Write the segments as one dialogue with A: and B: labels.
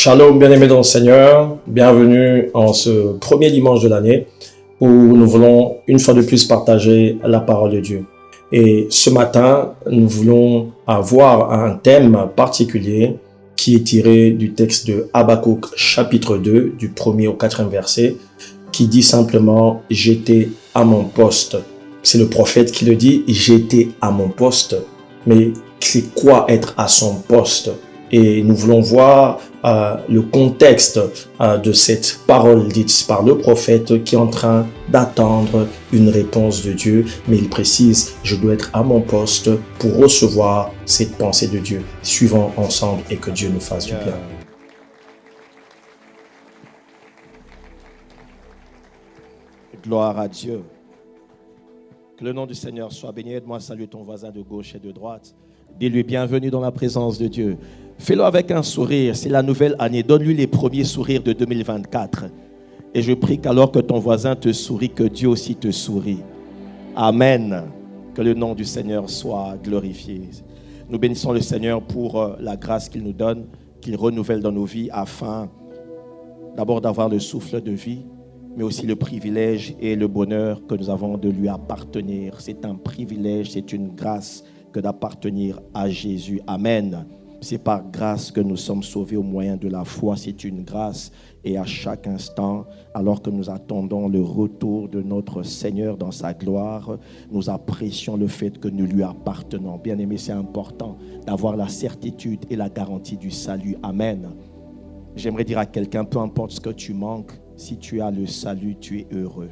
A: Shalom, bien-aimés dans le Seigneur. Bienvenue en ce premier dimanche de l'année où nous voulons une fois de plus partager la parole de Dieu. Et ce matin, nous voulons avoir un thème particulier qui est tiré du texte de Habakkuk chapitre 2, du 1er au 4e verset, qui dit simplement « J'étais à mon poste ». C'est le prophète qui le dit « J'étais à mon poste ». Mais c'est quoi être à son poste? Et nous voulons voir le contexte de cette parole dite par le prophète qui est en train d'attendre une réponse de Dieu. Mais il précise, je dois être à mon poste pour recevoir cette pensée de Dieu. Suivons ensemble et que Dieu nous fasse du bien.
B: Gloire à Dieu. Que le nom du Seigneur soit béni. Aide-moi à saluer ton voisin de gauche et de droite. Dis-lui bienvenue dans la présence de Dieu. Fais-le avec un sourire. C'est la nouvelle année. Donne-lui les premiers sourires de 2024. Et je prie qu'alors que ton voisin te sourit, que Dieu aussi te sourit. Amen. Que le nom du Seigneur soit glorifié. Nous bénissons le Seigneur pour la grâce qu'il nous donne, qu'il renouvelle dans nos vies afin d'abord d'avoir le souffle de vie, mais aussi le privilège et le bonheur que nous avons de lui appartenir. C'est un privilège, c'est une grâce que d'appartenir à Jésus. Amen. C'est par grâce que nous sommes sauvés au moyen de la foi. C'est une grâce. Et à chaque instant, alors que nous attendons le retour de notre Seigneur dans sa gloire, nous apprécions le fait que nous lui appartenons. Bien-aimés, c'est important d'avoir la certitude et la garantie du salut. Amen. J'aimerais dire à quelqu'un, peu importe ce que tu manques, si tu as le salut, tu es heureux.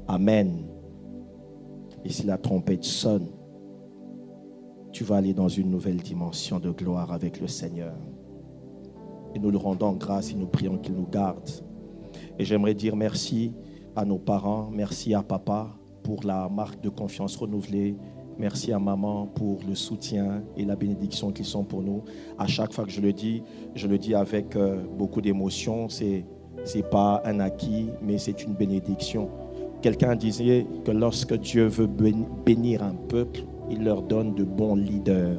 B: Amen. Et si la trompette sonne, tu vas aller dans une nouvelle dimension de gloire avec le Seigneur. Et nous le rendons grâce et nous prions qu'il nous garde. Et j'aimerais dire merci à nos parents, merci à papa pour la marque de confiance renouvelée. Merci à maman pour le soutien et la bénédiction qu'ils sont pour nous. À chaque fois que je le dis avec beaucoup d'émotion. C'est pas un acquis, mais c'est une bénédiction. Quelqu'un disait que lorsque Dieu veut bénir un peuple, il leur donne de bons leaders.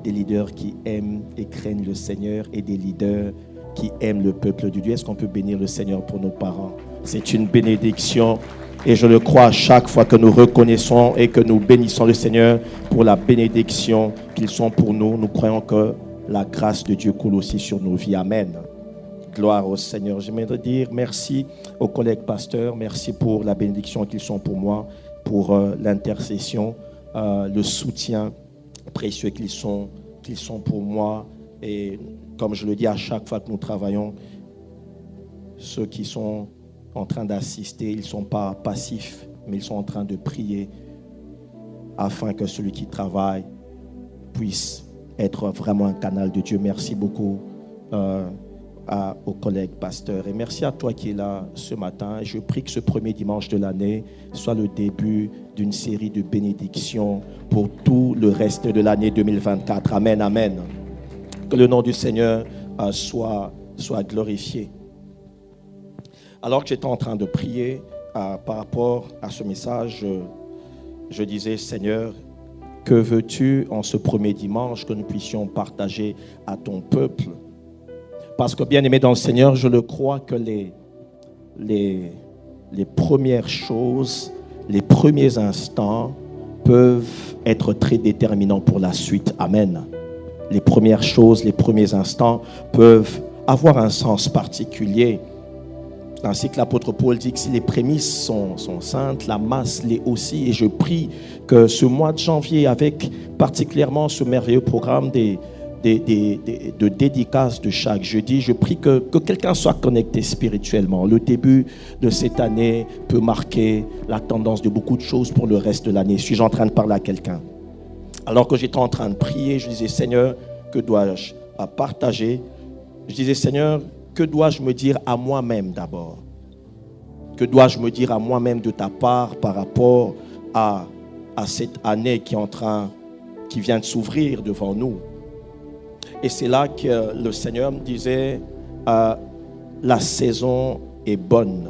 B: Des leaders qui aiment et craignent le Seigneur et des leaders qui aiment le peuple de Dieu. Est-ce qu'on peut bénir le Seigneur pour nos parents? C'est une bénédiction et je le crois à chaque fois que nous reconnaissons et que nous bénissons le Seigneur pour la bénédiction qu'ils sont pour nous. Nous croyons que la grâce de Dieu coule aussi sur nos vies. Amen. Gloire au Seigneur. J'aimerais dire merci aux collègues pasteurs. Merci pour la bénédiction qu'ils sont pour moi, pour l'intercession, le soutien précieux qu'ils sont pour moi. Et comme je le dis à chaque fois que nous travaillons, ceux qui sont en train d'assister, ils ne sont pas passifs, mais ils sont en train de prier afin que celui qui travaille puisse être vraiment un canal de Dieu. Merci beaucoup aux collègues pasteurs. Et merci à toi qui es là ce matin. Je prie que ce premier dimanche de l'année soit le début d'une série de bénédictions pour tout le reste de l'année 2024. Amen, amen. Que le nom du Seigneur soit glorifié. Alors que j'étais en train de prier par rapport à ce message, je disais, Seigneur, que veux-tu en ce premier dimanche que nous puissions partager à ton peuple? Parce que, bien aimé dans le Seigneur, je le crois que les premières choses, les premiers instants peuvent être très déterminants pour la suite. Amen. Les premières choses, les premiers instants peuvent avoir un sens particulier. Ainsi que l'apôtre Paul dit que si les prémices sont saintes, la masse l'est aussi. Et je prie que ce mois de janvier, avec particulièrement ce merveilleux programme de dédicaces de chaque jeudi, je prie que quelqu'un soit connecté spirituellement. Le début de cette année peut marquer la tendance de beaucoup de choses pour le reste de l'année. Suis-je en train de parler à quelqu'un? Alors que j'étais en train de prier, je disais, Seigneur, que dois-je partager? Je disais, Seigneur, que dois-je me dire à moi-même d'abord? Que dois-je me dire à moi-même de ta part par rapport à cette année qui vient de s'ouvrir devant nous? Et c'est là que le Seigneur me disait, la saison est bonne,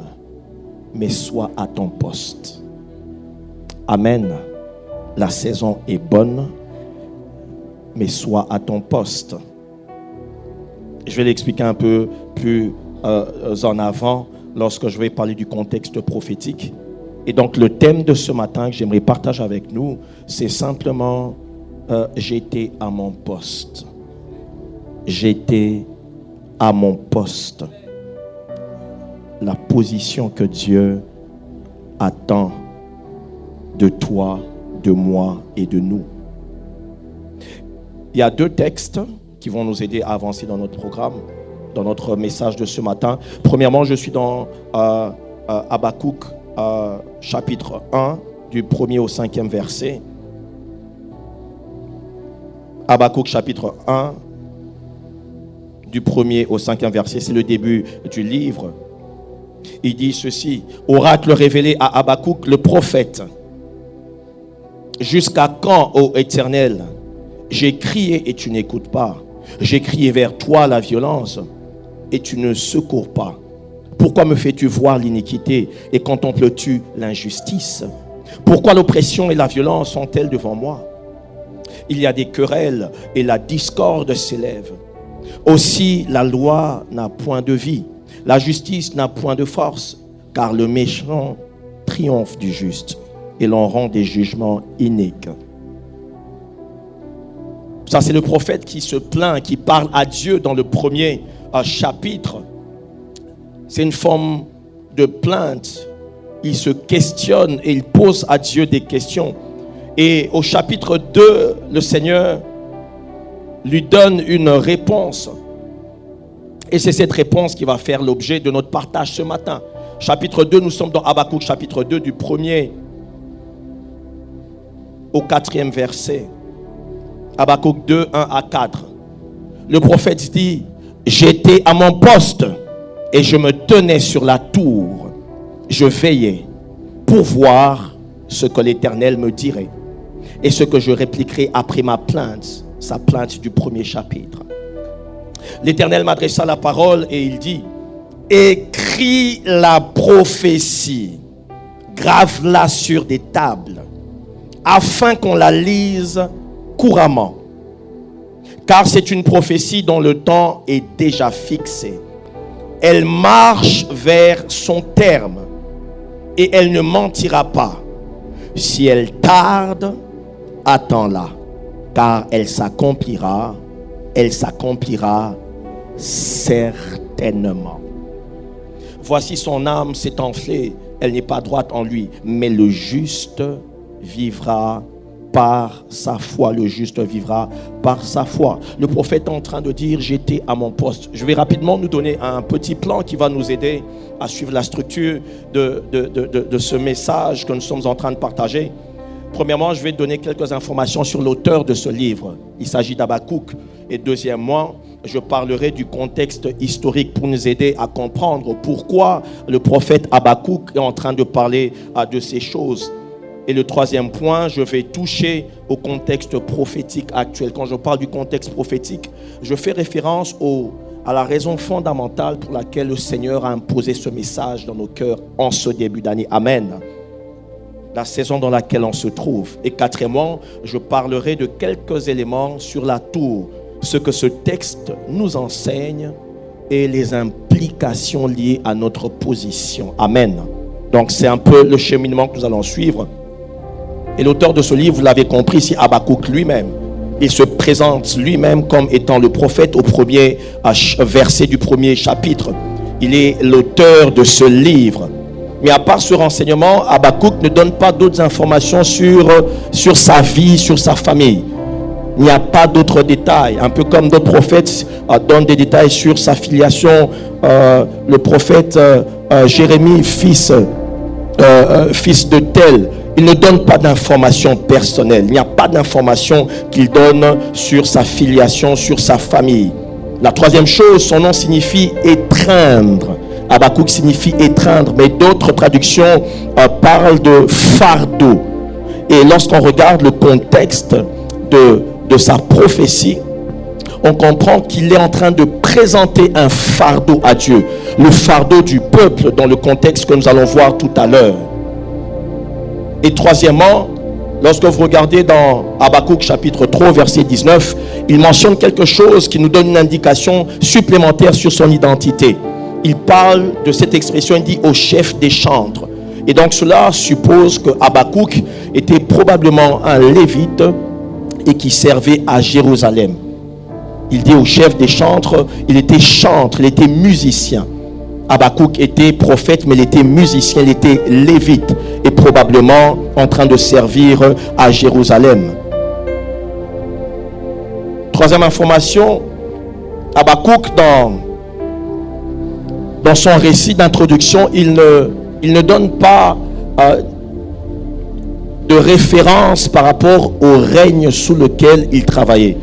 B: mais sois à ton poste. Amen. La saison est bonne, mais sois à ton poste. Je vais l'expliquer un peu plus en avant lorsque je vais parler du contexte prophétique. Et donc le thème de ce matin que j'aimerais partager avec nous, c'est simplement j'étais à mon poste. J'étais à mon poste. La position que Dieu attend de toi, de moi et de nous. Il y a deux textes qui vont nous aider à avancer dans notre programme, dans notre message de ce matin. Premièrement, je suis dans Habakkuk, chapitre 1, du 1er au 5e verset. Habakkuk, chapitre 1, du 1er au 5e verset, c'est le début du livre. Il dit ceci: oracle révélé à Habakkuk, le prophète. Jusqu'à quand, ô Éternel, j'ai crié et tu n'écoutes pas. J'ai crié vers toi la violence et tu ne secours pas. Pourquoi me fais-tu voir l'iniquité et contemples-tu l'injustice? Pourquoi l'oppression et la violence sont-elles devant moi? Il y a des querelles et la discorde s'élève. Aussi la loi n'a point de vie, la justice n'a point de force, car le méchant triomphe du juste et l'on rend des jugements iniques. Ça, c'est le prophète qui se plaint, qui parle à Dieu dans le premier chapitre. C'est une forme de plainte. Il se questionne et il pose à Dieu des questions. Et au chapitre 2, le Seigneur lui donne une réponse. Et c'est cette réponse qui va faire l'objet de notre partage ce matin. Chapitre 2, nous sommes dans Habakkuk, chapitre 2, du 1er au 4e verset. Habakkuk 2, 1 à 4. Le prophète dit: j'étais à mon poste et je me tenais sur la tour. Je veillais pour voir ce que l'Éternel me dirait et ce que je répliquerai après ma plainte, sa plainte du premier chapitre. L'Éternel m'adressa la parole et il dit: écris la prophétie, grave-la sur des tables, afin qu'on la lise couramment. Car c'est une prophétie dont le temps est déjà fixé. Elle marche vers son terme et elle ne mentira pas. Si elle tarde, attends-la, car elle s'accomplira certainement. Voici son âme s'est enflée, elle n'est pas droite en lui, mais le juste vivra par sa foi. Le juste vivra par sa foi. Le prophète est en train de dire: j'étais à mon poste. Je vais rapidement nous donner un petit plan qui va nous aider à suivre la structure de ce message que nous sommes en train de partager. Premièrement, je vais donner quelques informations sur l'auteur de ce livre. Il s'agit d'Habakkuk. Et deuxièmement, je parlerai du contexte historique pour nous aider à comprendre pourquoi le prophète Habakkuk est en train de parler de ces choses. Et le troisième point, je vais toucher au contexte prophétique actuel. Quand je parle du contexte prophétique, je fais référence à la raison fondamentale pour laquelle le Seigneur a imposé ce message dans nos cœurs en ce début d'année. Amen. La saison dans laquelle on se trouve. Et quatrièmement, je parlerai de quelques éléments sur la tour, ce que ce texte nous enseigne et les implications liées à notre position. Amen. Donc c'est un peu le cheminement que nous allons suivre. Et l'auteur de ce livre, vous l'avez compris, c'est Habakkuk lui-même. Il se présente lui-même comme étant le prophète au premier verset du premier chapitre. Il est l'auteur de ce livre. Mais à part ce renseignement, Habakkuk ne donne pas d'autres informations sur sa vie, sur sa famille. Il n'y a pas d'autres détails. Un peu comme d'autres prophètes donnent des détails sur sa filiation. Le prophète Jérémie, fils de Tel, il ne donne pas d'informations personnelles. Il n'y a pas d'informations qu'il donne sur sa filiation, sur sa famille. La troisième chose, son nom signifie étreindre. Habakkuk signifie étreindre, mais d'autres traductions parlent de fardeau. Et lorsqu'on regarde le contexte de sa prophétie, on comprend qu'il est en train de présenter un fardeau à Dieu. Le fardeau du peuple dans le contexte que nous allons voir tout à l'heure. Et troisièmement, Lorsque vous regardez dans Habakkuk chapitre 3, verset 19, il mentionne quelque chose qui nous donne une indication supplémentaire sur son identité. Il parle de cette expression, il dit au chef des chantres. Et donc cela suppose que Habakkuk était probablement un lévite et qui servait à Jérusalem. Il dit au chef des chantres, il était chantre, il était musicien. Habakkuk était prophète, mais il était musicien, il était lévite et probablement en train de servir à Jérusalem. Troisième information, Habakkuk dans son récit d'introduction, il ne donne pas de référence par rapport au règne sous lequel il travaillait.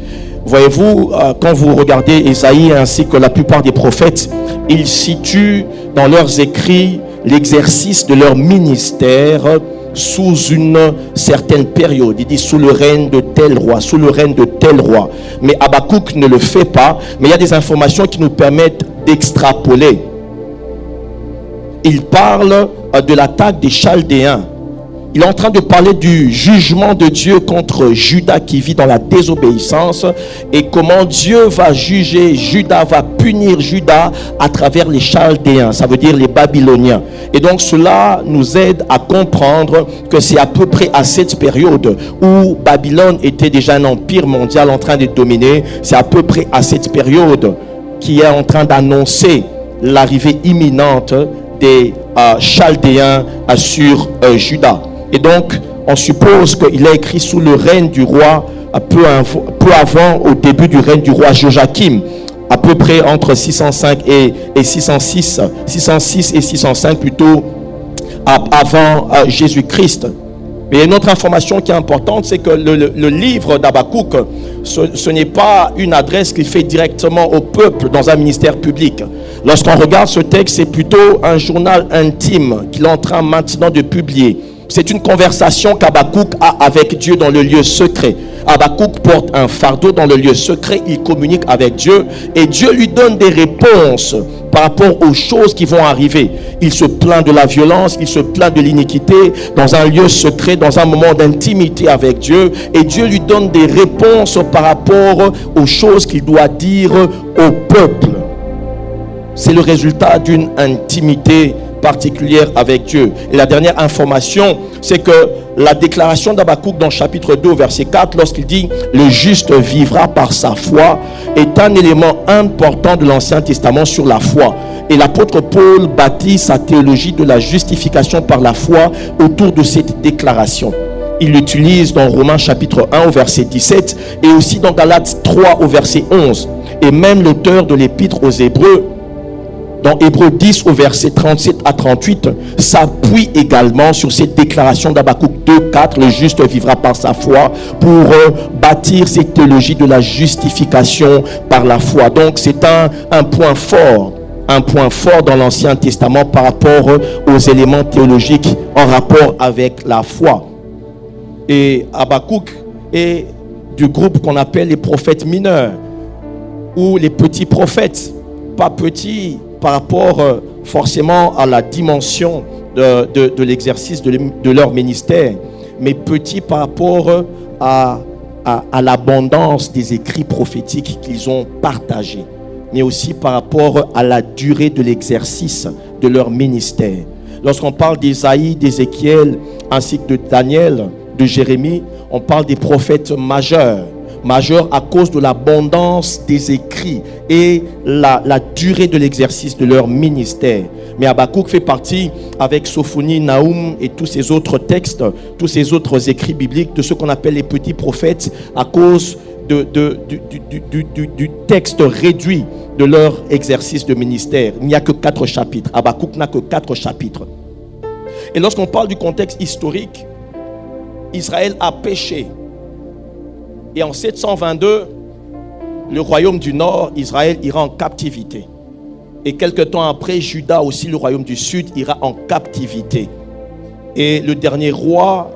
B: Voyez-vous, quand vous regardez Ésaïe ainsi que la plupart des prophètes, ils situent dans leurs écrits l'exercice de leur ministère sous une certaine période. Ils disent sous le règne de tel roi, sous le règne de tel roi. Mais Habakkuk ne le fait pas, mais il y a des informations qui nous permettent d'extrapoler. Il parle de l'attaque des Chaldéens. Il est en train de parler du jugement de Dieu contre Juda qui vit dans la désobéissance et comment Dieu va juger Juda, va punir Juda à travers les Chaldéens, ça veut dire les Babyloniens. Et donc cela nous aide à comprendre que c'est à peu près à cette période où Babylone était déjà un empire mondial en train de dominer. C'est à peu près à cette période qui est en train d'annoncer l'arrivée imminente des Chaldéens sur Juda. Et donc, on suppose qu'il a écrit sous le règne du roi, peu avant, au début du règne du roi Joachim, à peu près entre 605 et 606, 606 et 605 plutôt, avant Jésus-Christ. Mais il y a une autre information qui est importante, c'est que le livre d'Habakkuk, ce n'est pas une adresse qu'il fait directement au peuple dans un ministère public. Lorsqu'on regarde ce texte, c'est plutôt un journal intime qu'il est en train maintenant de publier. C'est une conversation qu'Habakkuk a avec Dieu dans le lieu secret. Habakkuk porte un fardeau dans le lieu secret, il communique avec Dieu et Dieu lui donne des réponses par rapport aux choses qui vont arriver. Il se plaint de la violence, il se plaint de l'iniquité dans un lieu secret, dans un moment d'intimité avec Dieu et Dieu lui donne des réponses par rapport aux choses qu'il doit dire au peuple. C'est le résultat d'une intimité particulière avec Dieu. Et la dernière information, c'est que la déclaration d'Habakkuk dans chapitre 2, verset 4, lorsqu'il dit « Le juste vivra par sa foi », est un élément important de l'Ancien Testament sur la foi. Et l'apôtre Paul bâtit sa théologie de la justification par la foi autour de cette déclaration. Il l'utilise dans Romains chapitre 1 au verset 17 et aussi dans Galates 3 au verset 11. Et même l'auteur de l'épître aux Hébreux, dans Hébreux 10 au verset 37 à 38, s'appuie également sur cette déclaration d'Habakkuk 2, 4, le juste vivra par sa foi, pour bâtir cette théologie de la justification par la foi. Donc c'est un point fort dans l'Ancien Testament par rapport aux éléments théologiques en rapport avec la foi. Et Habakkuk est du groupe qu'on appelle les prophètes mineurs ou les petits prophètes, pas petits par rapport forcément à la dimension de l'exercice de leur ministère, mais petit par rapport à l'abondance des écrits prophétiques qu'ils ont partagés, mais aussi par rapport à la durée de l'exercice de leur ministère. Lorsqu'on parle d'Ésaïe, d'Ézéchiel, ainsi que de Daniel, de Jérémie, on parle des prophètes majeurs à cause de l'abondance des écrits et la durée de l'exercice de leur ministère. Mais Habakkuk fait partie, avec Sophonie, Naoum et tous ces autres textes, tous ces autres écrits bibliques, de ce qu'on appelle les petits prophètes à cause du texte réduit de leur exercice de ministère. Il n'y a que 4 chapitres. Habakkuk n'a que 4 chapitres. Et lorsqu'on parle du contexte historique, Israël a péché. Et en 722, le royaume du nord, Israël, ira en captivité. Et quelque temps après, Juda aussi, le royaume du sud, ira en captivité. Et le dernier roi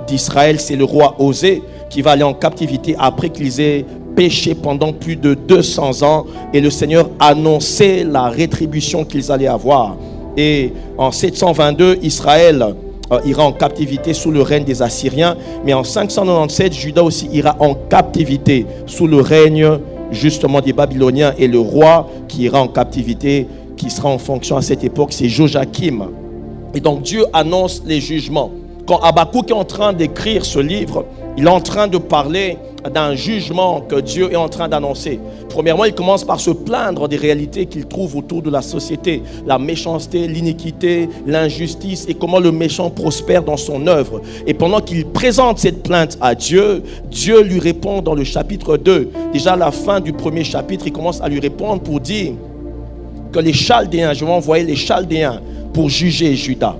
B: d'Israël, c'est le roi Osée, qui va aller en captivité après qu'ils aient péché pendant plus de 200 ans. Et le Seigneur annonçait la rétribution qu'ils allaient avoir. Et en 722, Israël ira en captivité sous le règne des Assyriens. Mais en 597, Juda aussi ira en captivité sous le règne justement des Babyloniens. Et le roi qui ira en captivité, qui sera en fonction à cette époque, c'est Joachim. Et donc Dieu annonce les jugements. Quand Habakkuk est en train d'écrire ce livre, il est en train de parler d'un jugement que Dieu est en train d'annoncer. Premièrement, il commence par se plaindre des réalités qu'il trouve autour de la société. La méchanceté, l'iniquité, l'injustice et comment le méchant prospère dans son œuvre. Et pendant qu'il présente cette plainte à Dieu, Dieu lui répond dans le chapitre 2. Déjà à la fin du premier chapitre, il commence à lui répondre pour dire que les Chaldéens, je vais envoyer les Chaldéens pour juger Juda.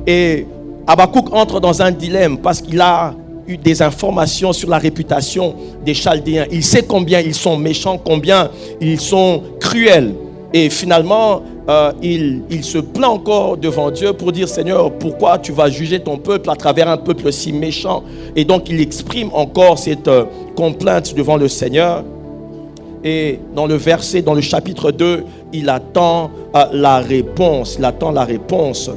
B: Et Habakkuk entre dans un dilemme parce qu'il a eu des informations sur la réputation des Chaldéens. Il sait combien ils sont méchants, combien ils sont cruels. Et finalement, il se plaint encore devant Dieu pour dire: Seigneur, pourquoi tu vas juger ton peuple à travers un peuple si méchant? Et donc il exprime encore cette complainte devant le Seigneur. Et dans le verset, dans le chapitre 2, il attend la réponse. Il attend la réponse.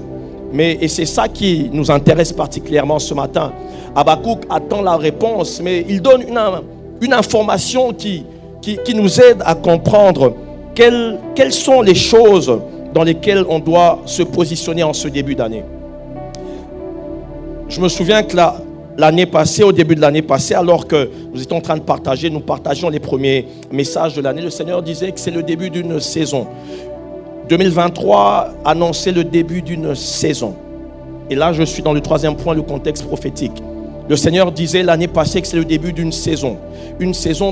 B: Et c'est ça qui nous intéresse particulièrement ce matin. Habakkuk attend la réponse, mais il donne une information qui nous aide à comprendre quelles sont les choses dans lesquelles on doit se positionner en ce début d'année. Je me souviens que l'année passée, au début de l'année passée, alors que nous étions en train de partager, nous partagions les premiers messages de l'année, le Seigneur disait que c'est le début d'une saison. 2023 annonçait le début d'une saison. Et là, je suis dans le troisième point, le contexte prophétique. Le Seigneur disait l'année passée que c'est le début d'une saison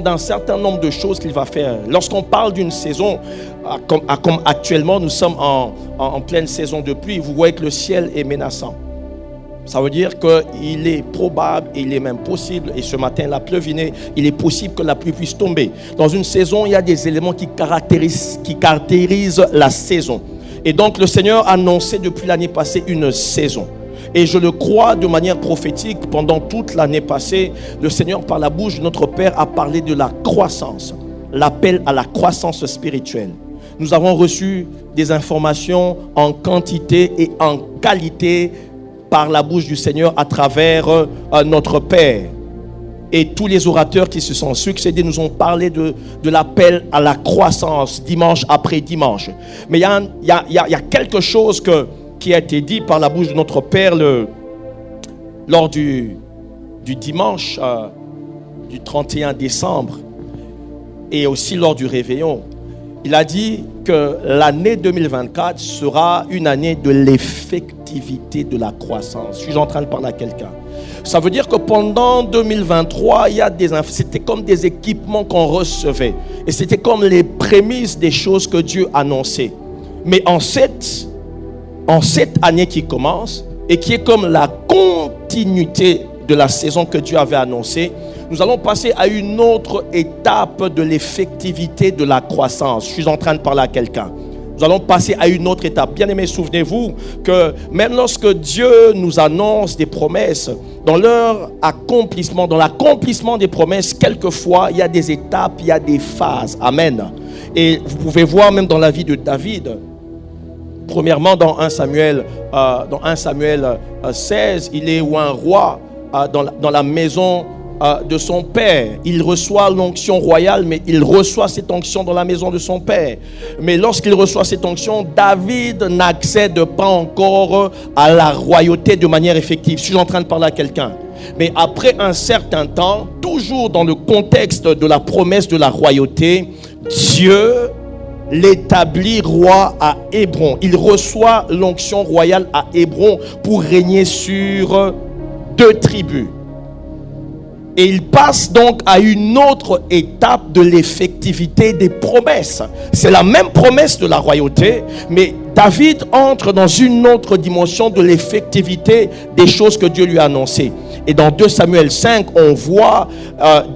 B: d'un certain nombre de choses qu'il va faire. Lorsqu'on parle d'une saison, comme actuellement nous sommes en pleine saison de pluie, vous voyez que le ciel est menaçant. Ça veut dire qu'il est probable et il est même possible, et ce matin la pleuvinée, il est possible que la pluie puisse tomber. Dans une saison, il y a des éléments qui caractérisent la saison. Et donc le Seigneur a annoncé depuis l'année passée une saison. Et je le crois de manière prophétique, pendant toute l'année passée, le Seigneur par la bouche de notre Père a parlé de la croissance, l'appel à la croissance spirituelle. Nous avons reçu des informations en quantité et en qualité par la bouche du Seigneur à travers notre Père. Et tous les orateurs qui se sont succédés nous ont parlé de l'appel à la croissance dimanche après dimanche. Mais il y a quelque chose qui a été dit par la bouche de notre Père lors du dimanche du 31 décembre et aussi lors du réveillon. Il a dit que l'année 2024 sera une année de l'effectivité de la croissance. Je suis en train de parler à quelqu'un. Ça veut dire que pendant 2023, c'était comme des équipements qu'on recevait. Et c'était comme les prémices des choses que Dieu annonçait. Mais en cette année qui commence, et qui est comme la continuité de la saison que Dieu avait annoncée, nous allons passer à une autre étape de l'effectivité de la croissance. Je suis en train de parler à quelqu'un. Nous allons passer à une autre étape. Bien-aimés, souvenez-vous que même lorsque Dieu nous annonce des promesses, dans leur accomplissement, dans l'accomplissement des promesses, quelquefois, il y a des étapes, il y a des phases. Amen. Et vous pouvez voir même dans la vie de David, premièrement dans 1 Samuel 16, il est un roi dans la maison de son père. Il reçoit l'onction royale, mais il reçoit cette onction dans la maison de son père. Mais lorsqu'il reçoit cette onction, David n'accède pas encore à la royauté de manière effective. Je suis en train de parler à quelqu'un. Mais après un certain temps, toujours dans le contexte de la promesse de la royauté, Dieu l'établit roi à Hébron. Il reçoit l'onction royale à Hébron pour régner sur 2 tribus. Et il passe donc à une autre étape de l'effectivité des promesses. C'est la même promesse de la royauté, mais David entre dans une autre dimension de l'effectivité des choses que Dieu lui a annoncées. Et dans 2 Samuel 5, on voit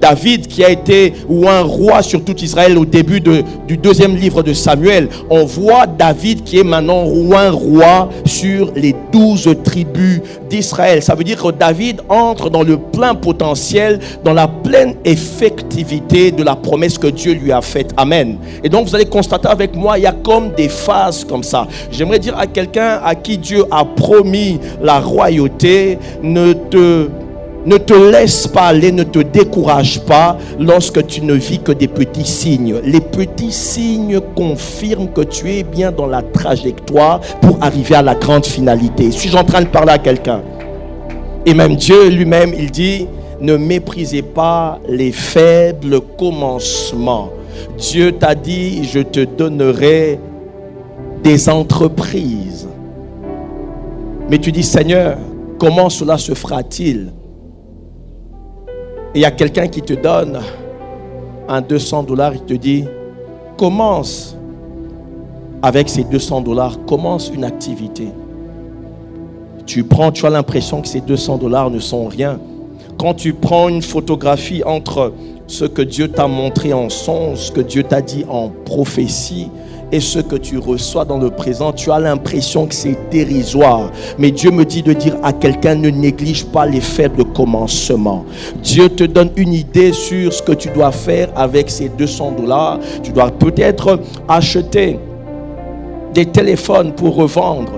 B: David qui a été un roi sur tout Israël au début du 2e livre de Samuel. On voit David qui est maintenant un roi sur les 12 tribus d'Israël. Ça veut dire que David entre dans le plein potentiel, dans la pleine effectivité de la promesse que Dieu lui a faite. Amen. Et donc vous allez constater avec moi, il y a comme des phases comme ça. J'aimerais dire à quelqu'un à qui Dieu a promis la royauté, ne te laisse pas aller, ne te décourage pas lorsque tu ne vis que des petits signes. Les petits signes confirment que tu es bien dans la trajectoire pour arriver à la grande finalité. Suis-je en train de parler à quelqu'un? Et même Dieu lui-même, il dit, ne méprisez pas les faibles commencements. Dieu t'a dit, je te donnerai des entreprises. Mais tu dis, Seigneur, comment cela se fera-t-il? Et il y a quelqu'un qui te donne un $200, il te dit, commence avec ces $200, commence une activité. Tu as l'impression que ces $200 ne sont rien. Quand tu prends une photographie entre ce que Dieu t'a montré en songe, ce que Dieu t'a dit en prophétie, et ce que tu reçois dans le présent, tu as l'impression que c'est dérisoire. Mais Dieu me dit de dire à quelqu'un, ne néglige pas les faibles commencements. Dieu te donne une idée sur ce que tu dois faire avec ces $200. Tu dois peut-être acheter des téléphones pour revendre.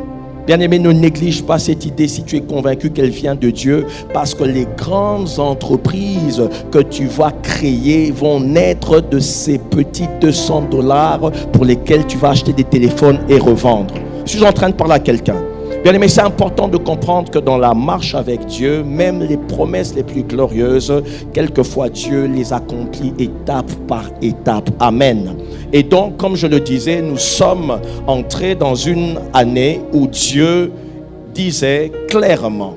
B: Bien-aimé, ne néglige pas cette idée si tu es convaincu qu'elle vient de Dieu, parce que les grandes entreprises que tu vas créer vont naître de ces petits $200 pour lesquels tu vas acheter des téléphones et revendre. Je suis en train de parler à quelqu'un. Bien-aimé, c'est important de comprendre que dans la marche avec Dieu, même les promesses les plus glorieuses, quelquefois Dieu les accomplit étape par étape. Amen. Et donc, comme je le disais, nous sommes entrés dans une année où Dieu disait clairement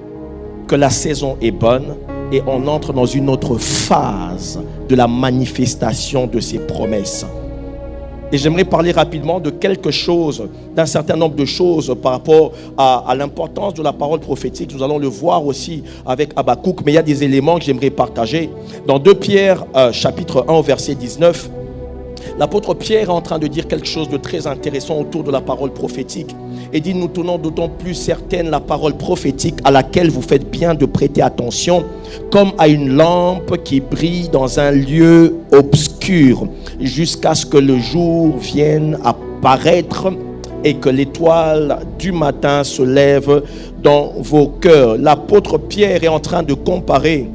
B: que la saison est bonne et on entre dans une autre phase de la manifestation de ses promesses. Et j'aimerais parler rapidement de quelque chose, d'un certain nombre de choses par rapport à l'importance de la parole prophétique. Nous allons le voir aussi avec Habakkuk, mais il y a des éléments que j'aimerais partager. Dans 2 Pierre, chapitre 1, verset 19, l'apôtre Pierre est en train de dire quelque chose de très intéressant autour de la parole prophétique. Et dit, nous tenons d'autant plus certaine la parole prophétique à laquelle vous faites bien de prêter attention, comme à une lampe qui brille dans un lieu obscur, jusqu'à ce que le jour vienne apparaître et que l'étoile du matin se lève dans vos cœurs. L'apôtre Pierre est en train de comparer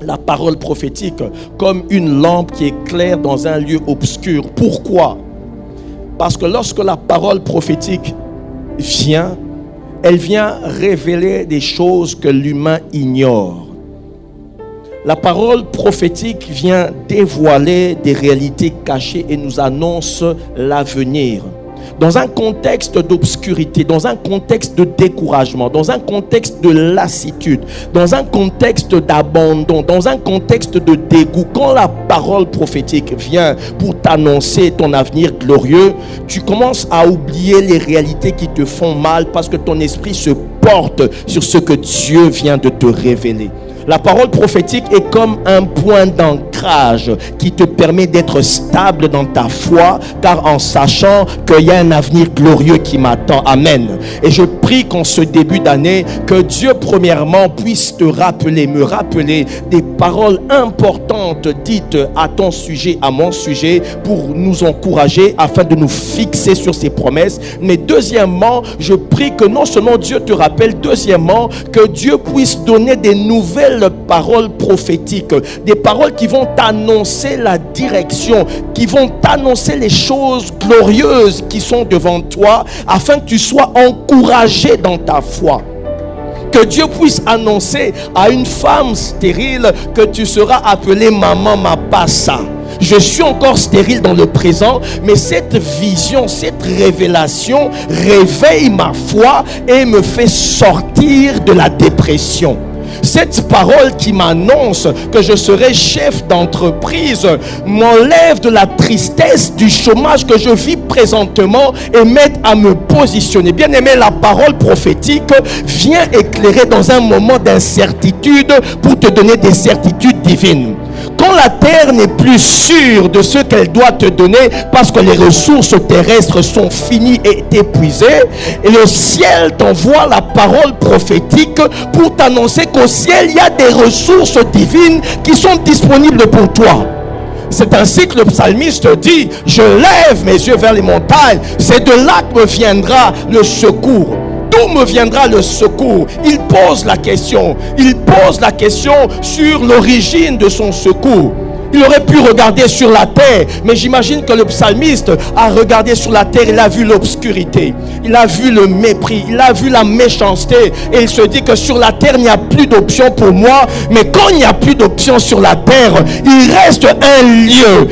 B: la parole prophétique comme une lampe qui éclaire dans un lieu obscur. Pourquoi? Parce que lorsque la parole prophétique vient, elle vient révéler des choses que l'humain ignore. La parole prophétique vient dévoiler des réalités cachées et nous annonce l'avenir. Dans un contexte d'obscurité, dans un contexte de découragement, dans un contexte de lassitude, dans un contexte d'abandon, dans un contexte de dégoût, quand la parole prophétique vient pour t'annoncer ton avenir glorieux, tu commences à oublier les réalités qui te font mal parce que ton esprit se porte sur ce que Dieu vient de te révéler. La parole prophétique est comme un point d'ancrage qui te permet d'être stable dans ta foi, car en sachant qu'il y a un avenir glorieux qui m'attend. Amen. Et je prie qu'en ce début d'année, que Dieu premièrement puisse te rappeler, me rappeler des paroles importantes dites à ton sujet, à mon sujet, pour nous encourager afin de nous fixer sur ses promesses. Mais deuxièmement, je prie que non seulement Dieu te rappelle, deuxièmement, que Dieu puisse donner des nouvelles paroles prophétiques, des paroles qui vont t'annoncer la direction, qui vont t'annoncer les choses glorieuses qui sont devant toi, afin que tu sois encouragé dans ta foi. Que Dieu puisse annoncer à une femme stérile que tu seras appelée maman mapassa. Je suis encore stérile dans le présent, mais cette vision, cette révélation réveille ma foi et me fait sortir de la dépression. Cette parole qui m'annonce que je serai chef d'entreprise m'enlève de la tristesse du chômage que je vis présentement et m'aide à me positionner. Bien aimé, la parole prophétique vient éclairer dans un moment d'incertitude pour te donner des certitudes divines. Quand la terre n'est plus sûre de ce qu'elle doit te donner parce que les ressources terrestres sont finies et épuisées, et le ciel t'envoie la parole prophétique pour t'annoncer qu'au ciel il y a des ressources divines qui sont disponibles pour toi. C'est ainsi que le psalmiste dit, je lève mes yeux vers les montagnes, c'est de là que me viendra le secours. D'où me viendra le secours? Il pose la question sur l'origine de son secours. Il aurait pu regarder sur la terre, mais j'imagine que le psalmiste a regardé sur la terre, il a vu l'obscurité, il a vu le mépris, il a vu la méchanceté, et il se dit que sur la terre, il n'y a plus d'options pour moi, mais quand il n'y a plus d'options sur la terre, il reste un lieu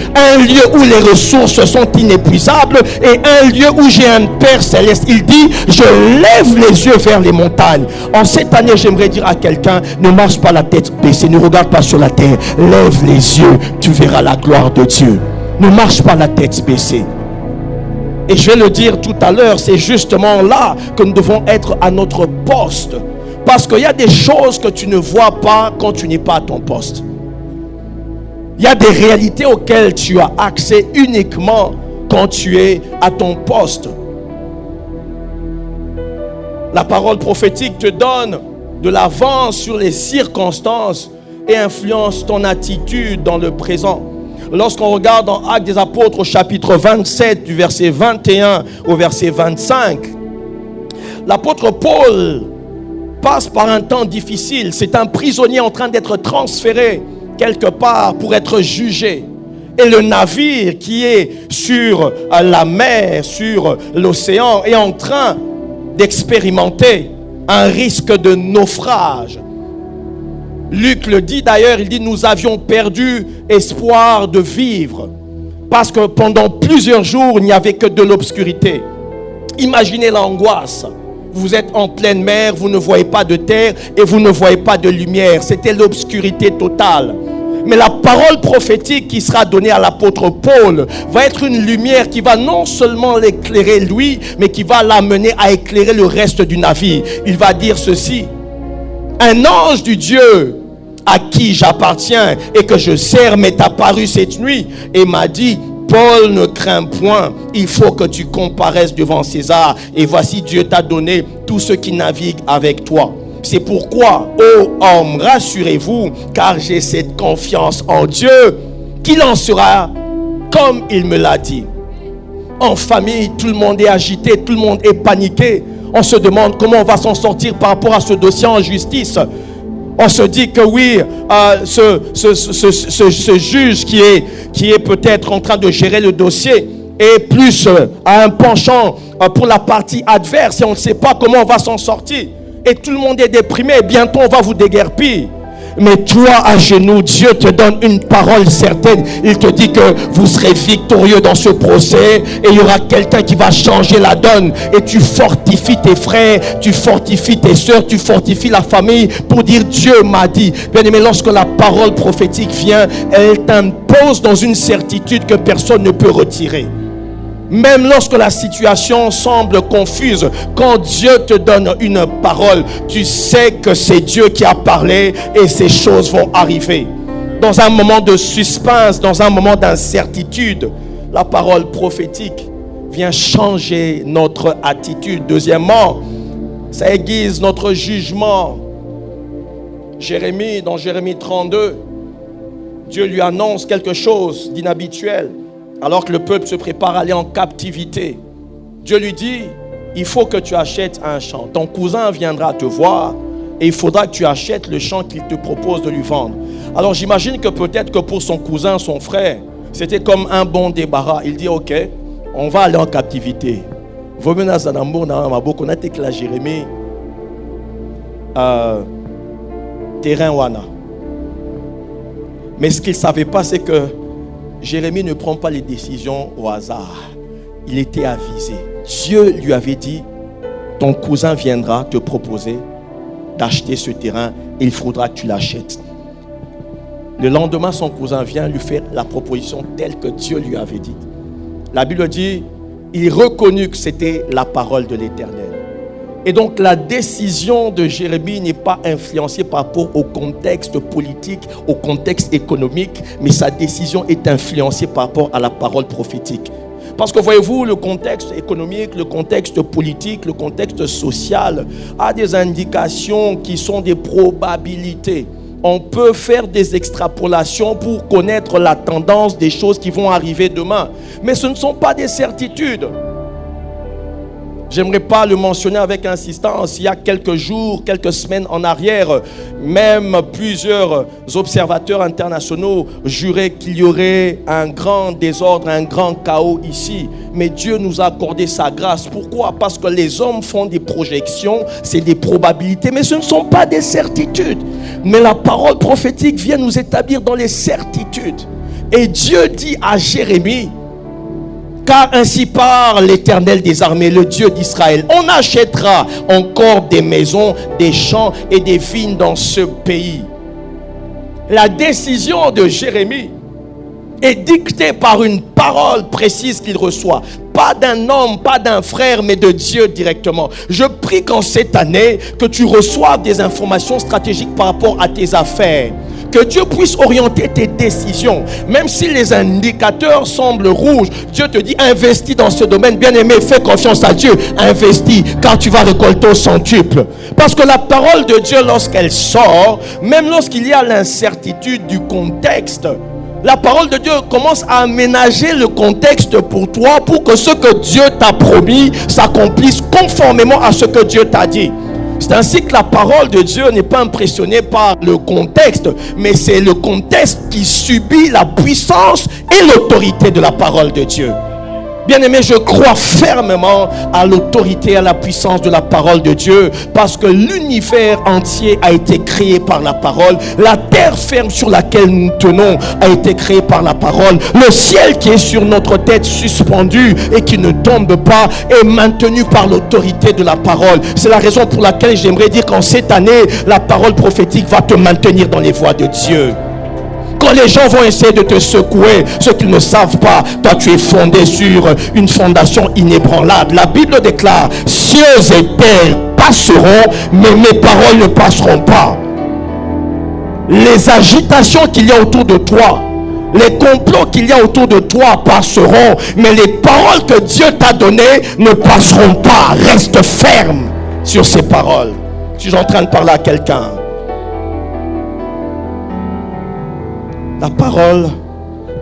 B: où les ressources sont inépuisables, et un lieu où j'ai un Père céleste. Il dit, je lève les yeux vers les montagnes. En cette année, j'aimerais dire à quelqu'un, ne marche pas la tête baissée, ne regarde pas sur la terre, lève les yeux. Tu verras la gloire de Dieu. Ne marche pas la tête baissée. Et je vais le dire tout à l'heure, c'est justement là que nous devons être à notre poste. Parce qu'il y a des choses que tu ne vois pas quand tu n'es pas à ton poste. Il y a des réalités auxquelles tu as accès uniquement quand tu es à ton poste. La parole prophétique te donne de l'avance sur les circonstances et influence ton attitude dans le présent. Lorsqu'on regarde dans Actes des Apôtres au chapitre 27 du verset 21 au verset 25, l'apôtre Paul passe par un temps difficile. C'est un prisonnier en train d'être transféré quelque part pour être jugé. Et le navire qui est sur la mer, sur l'océan, est en train d'expérimenter un risque de naufrage. Luc le dit d'ailleurs, il dit, nous avions perdu espoir de vivre parce que pendant plusieurs jours, il n'y avait que de l'obscurité. Imaginez l'angoisse. Vous êtes en pleine mer, vous ne voyez pas de terre et vous ne voyez pas de lumière. C'était l'obscurité totale. Mais la parole prophétique qui sera donnée à l'apôtre Paul va être une lumière qui va non seulement l'éclairer lui, mais qui va l'amener à éclairer le reste du navire. Il va dire ceci: un ange du Dieu à qui j'appartiens et que je sers m'est apparu cette nuit et m'a dit, Paul, ne crains point, il faut que tu comparaisses devant César, et voici Dieu t'a donné tous ceux qui naviguent avec toi. C'est pourquoi, ô homme, rassurez-vous, car j'ai cette confiance en Dieu, qu'il en sera comme il me l'a dit. En famille, tout le monde est agité, tout le monde est paniqué. On se demande comment on va s'en sortir par rapport à ce dossier en justice. On se dit que oui, ce juge qui est peut-être en train de gérer le dossier est plus à un penchant pour la partie adverse et on ne sait pas comment on va s'en sortir. Et tout le monde est déprimé, bientôt on va vous déguerpir. Mais toi, à genoux, Dieu te donne une parole certaine. Il te dit que vous serez victorieux dans ce procès et il y aura quelqu'un qui va changer la donne. Et tu fortifies tes frères, tu fortifies tes soeurs, tu fortifies la famille pour dire Dieu m'a dit. Bien aimé, lorsque la parole prophétique vient, elle t'impose dans une certitude que personne ne peut retirer. Même lorsque la situation semble confuse, quand Dieu te donne une parole, tu sais que c'est Dieu qui a parlé et ces choses vont arriver. Dans un moment de suspense, dans un moment d'incertitude, la parole prophétique vient changer notre attitude. Deuxièmement, ça aiguise notre jugement. Dans Jérémie 32, Dieu lui annonce quelque chose d'inhabituel. Alors que le peuple se prépare à aller en captivité, Dieu lui dit, il faut que tu achètes un champ. Ton cousin viendra te voir et il faudra que tu achètes le champ qu'il te propose de lui vendre. Alors j'imagine que peut-être que pour son cousin, son frère, c'était comme un bon débarras. Il dit, ok, on va aller en captivité. Jérémie, terrain wana. Mais ce qu'il ne savait pas, c'est que Jérémie ne prend pas les décisions au hasard. Il était avisé. Dieu lui avait dit, ton cousin viendra te proposer d'acheter ce terrain et il faudra que tu l'achètes. Le lendemain, son cousin vient lui faire la proposition telle que Dieu lui avait dit. La Bible dit, il reconnut que c'était la parole de l'Éternel. Et donc la décision de Jérémie n'est pas influencée par rapport au contexte politique, au contexte économique, mais sa décision est influencée par rapport à la parole prophétique. Parce que voyez-vous, le contexte économique, le contexte politique, le contexte social a des indications qui sont des probabilités. on peut faire des extrapolations pour connaître la tendance des choses qui vont arriver demain. Mais ce ne sont pas des certitudes. J'aimerais pas le mentionner avec insistance. Il y a quelques jours, quelques semaines en arrière, même plusieurs observateurs internationaux juraient qu'il y aurait un grand désordre, un grand chaos ici. Mais Dieu nous a accordé sa grâce. Pourquoi? Parce que les hommes font des projections, c'est des probabilités, mais ce ne sont pas des certitudes. Mais la parole prophétique vient nous établir dans les certitudes. Et Dieu dit à Jérémie: car ainsi parle l'Éternel des armées, le Dieu d'Israël. On achètera encore des maisons, des champs et des vignes dans ce pays. La décision de Jérémie est dictée par une parole précise qu'il reçoit. Pas d'un homme, pas d'un frère, mais de Dieu directement. Je prie qu'en cette année, que tu reçoives des informations stratégiques par rapport à tes affaires. Que Dieu puisse orienter tes décisions. Même si les indicateurs semblent rouges, Dieu te dit: investis dans ce domaine. Bien-aimé, fais confiance à Dieu. Investis, car tu vas récolter au centuple. Parce que la parole de Dieu, lorsqu'elle sort, même lorsqu'il y a l'incertitude du contexte, la parole de Dieu commence à aménager le contexte pour toi, pour que ce que Dieu t'a promis s'accomplisse conformément à ce que Dieu t'a dit. C'est ainsi que la parole de Dieu n'est pas impressionnée par le contexte, mais c'est le contexte qui subit la puissance et l'autorité de la parole de Dieu. Bien-aimé, je crois fermement à l'autorité et à la puissance de la parole de Dieu, parce que l'univers entier a été créé par la parole. La terre ferme sur laquelle nous tenons a été créée par la parole. Le ciel qui est sur notre tête suspendu et qui ne tombe pas est maintenu par l'autorité de la parole. C'est la raison pour laquelle j'aimerais dire qu'en cette année, la parole prophétique va te maintenir dans les voies de Dieu. Quand les gens vont essayer de te secouer, ce qu'ils ne savent pas, toi tu es fondé sur une fondation inébranlable. La Bible déclare: cieux et terre passeront, mais mes paroles ne passeront pas. Les agitations qu'il y a autour de toi, les complots qu'il y a autour de toi passeront, mais les paroles que Dieu t'a données ne passeront pas. Reste ferme sur ces paroles. Suis-je en train de parler à quelqu'un? La parole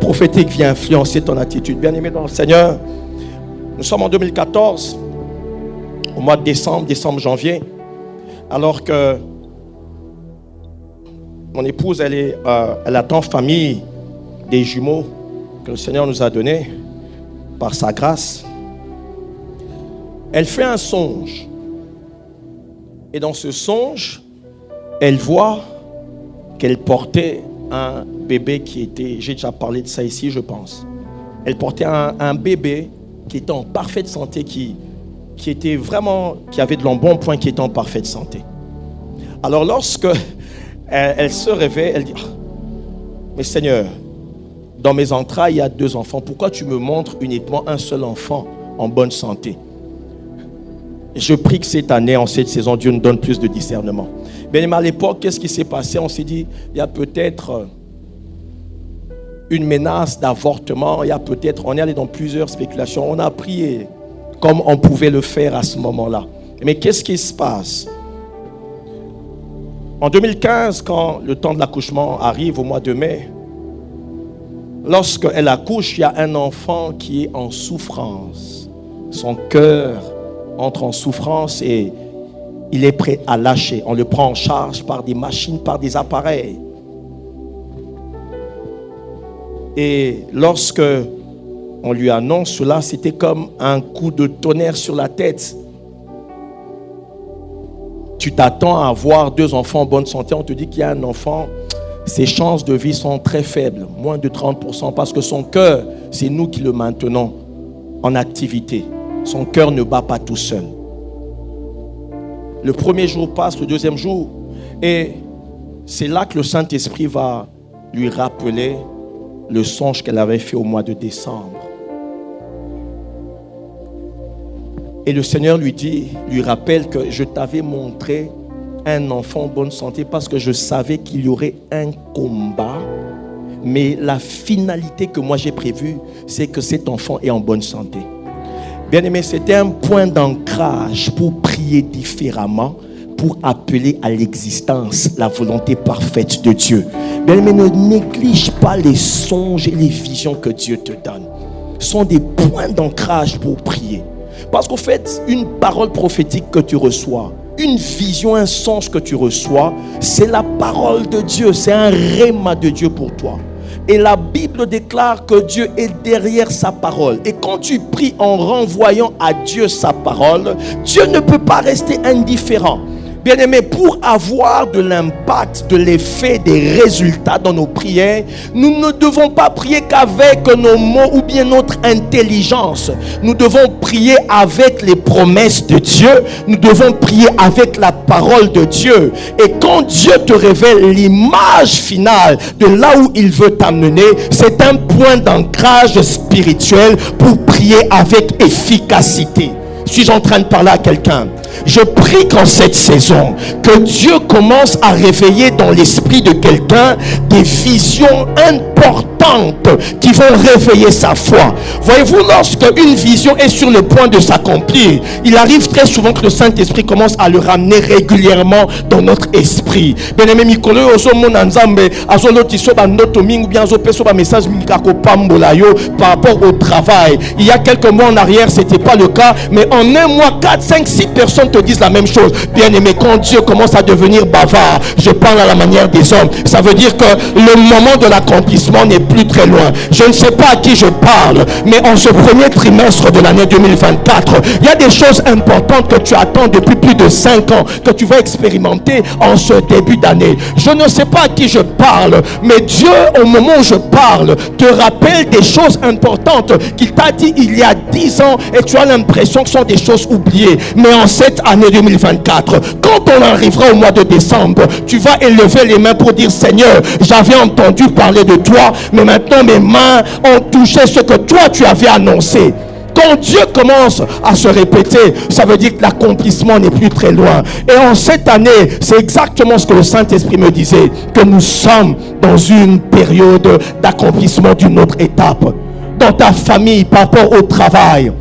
B: prophétique vient influencer ton attitude. Bien-aimé dans le Seigneur, nous sommes en 2014, au mois de décembre-janvier, alors que mon épouse, elle attend famille des jumeaux que le Seigneur nous a donnés par sa grâce. Elle fait un songe. Et dans ce songe, elle voit qu'elle portait un bébé qui était, j'ai déjà parlé de ça ici, je pense. Elle portait un bébé qui était en parfaite santé, qui était vraiment, qui avait de l'embonpoint, qui était en parfaite santé. Alors lorsque elle se réveille, elle dit: mais Seigneur, dans mes entrailles il y a 2 enfants, pourquoi tu me montres uniquement un seul enfant en bonne santé? Je prie que cette année, en cette saison, Dieu nous donne plus de discernement. Bien, à l'époque, qu'est-ce qui s'est passé? On s'est dit, il y a peut-être une menace d'avortement, il y a peut-être, on est allé dans plusieurs spéculations. On a prié comme on pouvait le faire à ce moment-là. Mais qu'est-ce qui se passe? En 2015, quand le temps de l'accouchement arrive au mois de mai, lorsqu'elle accouche, il y a un enfant qui est en souffrance. Son cœur entre en souffrance et il est prêt à lâcher. On le prend en charge par des machines, par des appareils. Et lorsque on lui annonce cela, c'était comme un coup de tonnerre sur la tête. Tu t'attends à avoir 2 enfants en bonne santé, on te dit qu'il y a un enfant, ses chances de vie sont très faibles, moins de 30%, parce que son cœur, c'est nous qui le maintenons en activité. Son cœur ne bat pas tout seul. Le premier jour passe, le deuxième jour, et c'est là que le Saint-Esprit va lui rappeler le songe qu'elle avait fait au mois de décembre. Et le Seigneur lui rappelle que je t'avais montré un enfant en bonne santé parce que je savais qu'il y aurait un combat. Mais la finalité que moi j'ai prévue, c'est que cet enfant est en bonne santé. Bien-aimé, c'était un point d'ancrage pour prier différemment pour appeler à l'existence la volonté parfaite de Dieu. Bien-aimé, ne néglige pas les songes et les visions que Dieu te donne. Ce sont des points d'ancrage pour prier. Parce qu'au fait, une parole prophétique que tu reçois, une vision, un songe que tu reçois, c'est la parole de Dieu, c'est un rhéma de Dieu pour toi. Et la Bible déclare que Dieu est derrière sa parole. Et quand tu pries en renvoyant à Dieu sa parole, Dieu ne peut pas rester indifférent. Bien-aimés, pour avoir de l'impact, de l'effet, des résultats dans nos prières, nous ne devons pas prier qu'avec nos mots ou bien notre intelligence. Nous devons prier avec les promesses de Dieu. Nous devons prier avec la parole de Dieu. Et quand Dieu te révèle l'image finale de là où il veut t'amener, c'est un point d'ancrage spirituel pour prier avec efficacité. Suis-je en train de parler à quelqu'un? Je prie qu'en cette saison, que Dieu commence à réveiller dans l'esprit de quelqu'un des visions importantes qui vont réveiller sa foi. Voyez-vous, lorsque une vision est sur le point de s'accomplir, il arrive très souvent que le Saint-Esprit commence à le ramener régulièrement dans notre esprit. Bien-aimé, par rapport au travail. Il y a quelques mois en arrière, c'était pas le cas, mais en un mois, 4, 5, 6 personnes te disent la même chose. Bien-aimé, quand Dieu commence à devenir bavard, je parle à la manière des hommes, ça veut dire que le moment de l'accomplissement n'est plus très loin. Je ne sais pas à qui je parle, mais en ce premier trimestre de l'année 2024, il y a des choses importantes que tu attends depuis plus de 5 ans, que tu vas expérimenter en ce début d'année. Je ne sais pas à qui je parle, mais Dieu, au moment où je parle, te rappelle des choses importantes qu'il t'a dit il y a 10 ans et tu as l'impression que ce sont des choses oubliées. Mais en cette année 2024, quand on arrivera au mois de décembre, tu vas élever les mains pour dire: Seigneur, j'avais entendu parler de toi, mais maintenant mes mains ont touché ce que toi tu avais annoncé. Quand Dieu commence à se répéter, ça veut dire que l'accomplissement n'est plus très loin. Et en cette année, c'est exactement ce que le Saint-Esprit me disait, que nous sommes dans une période d'accomplissement d'une autre étape. Dans ta famille, par rapport au travail,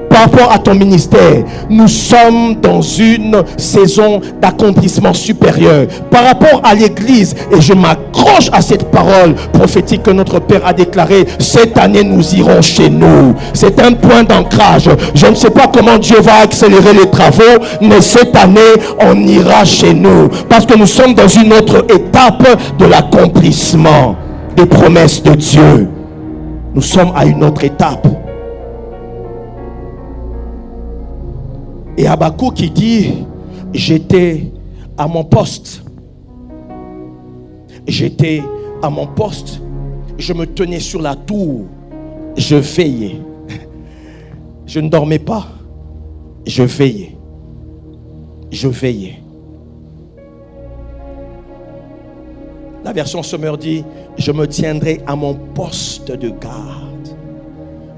B: par rapport à ton ministère, nous sommes dans une saison d'accomplissement supérieur. Par rapport à l'église, et je m'accroche à cette parole prophétique que notre Père a déclarée, cette année nous irons chez nous. C'est un point d'ancrage. Je ne sais pas comment Dieu va accélérer les travaux, mais cette année, on ira chez nous. Parce que nous sommes dans une autre étape de l'accomplissement des promesses de Dieu. Nous sommes à une autre étape. Et Habakkuk qui dit: j'étais à mon poste. J'étais à mon poste. Je me tenais sur la tour. Je veillais. Je ne dormais pas. Je veillais. Je veillais. La version Sommer dit: je me tiendrai à mon poste de garde.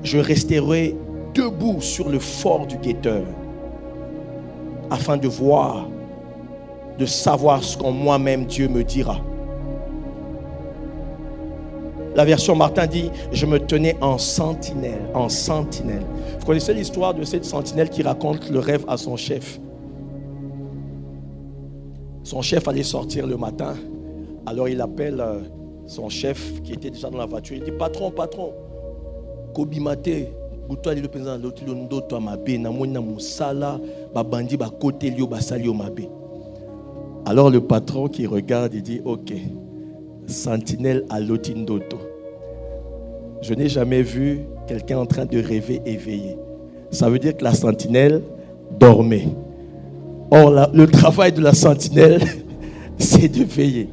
B: Je resterai debout sur le fort du guetteur, afin de voir, de savoir ce qu'en moi-même Dieu me dira. La version Martin dit: je me tenais en sentinelle, en sentinelle. Vous connaissez l'histoire de cette sentinelle qui raconte le rêve à son chef. Son chef allait sortir le matin, alors il appelle son chef qui était déjà dans la voiture. Il dit: patron, Kobimate, le président de l'autre alors le patron qui regarde, il dit: ok, sentinelle à l'Otindoto. Je n'ai jamais vu quelqu'un en train de rêver éveillé. Ça veut dire que la sentinelle dormait. Or, le travail de la sentinelle, c'est de veiller.